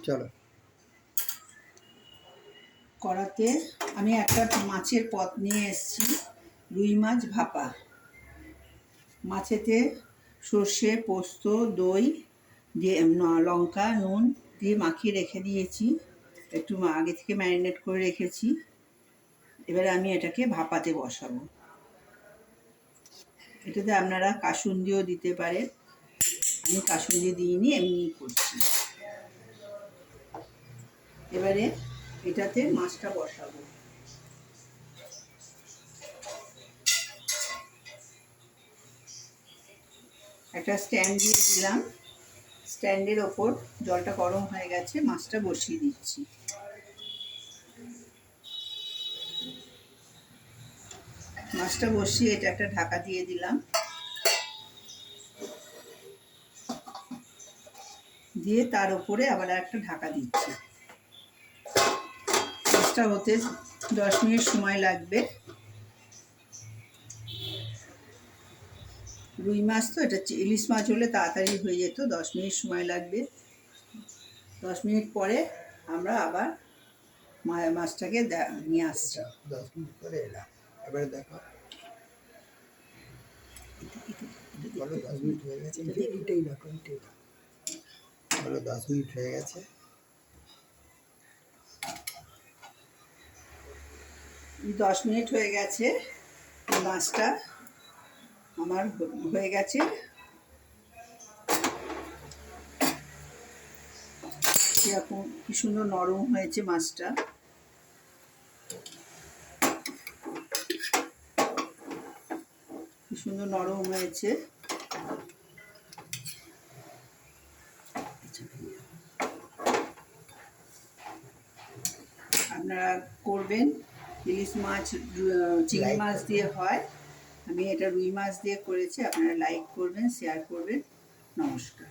চলো। কড়াতে আমি একটা মাছের পদ নিয়ে এসেছি, রুই মাছ ভাপা। মাছেতে সর্ষে, পোস্ত, দই দিয়ে লঙ্কা, নুন দিয়ে মাখিয়ে রেখে দিয়েছি, একটু আগে থেকে ম্যারিনেট করে রেখেছি। এবারে আমি এটাকে ভাপাতে বসাবো। এটাতে আপনারা কাসুন্দিও দিতে পারেন, আমি কাসুন্দি দিইনি, এমনিই করছি। এবারে এটাতে মাছটা বসাবো। একটা স্ট্যান্ড দিয়ে দিলাম, স্ট্যান্ডের ওপর জলটা গরম হয়ে গেছে, মাছটা বসিয়ে দিচ্ছি। মাছটা বসিয়ে এটা একটা ঢাকা দিয়ে দিলাম, দিয়ে তার উপরে আবার একটা ঢাকা দিচ্ছি। মাছটা হতে 10 মিনিট সময় লাগবে। রুই মাছ তো, এটা ইলিশ মাছ হলে তাড়াতাড়ি হয়ে যেত, 10 মিনিট সময় লাগবে। 10 মিনিট পরে আমরা আবার মাছটাকে নিয়ে আসছি। 10 মিনিট পরে এলাম, এবারে দেখো বলো 10 মিনিট হয়ে গেছে। এটাই রাখো, এটাই বলো 10 মিনিট হয়ে গেছে। 10 মিনিট হয়ে গেছে, মাছটা আমার হয়ে গেছে। এরকম কি সুন্দর নরম হয়েছে মাছটা। কি সুন্দর নরম হয়েছে। আপনারা করবেন। ইলিশ মাছ চিংড়ি মাছ দিয়ে হয়, আমি এটা রুই মাছ দিয়ে করেছি। আপনারা লাইক করবেন, শেয়ার করবেন। নমস্কার।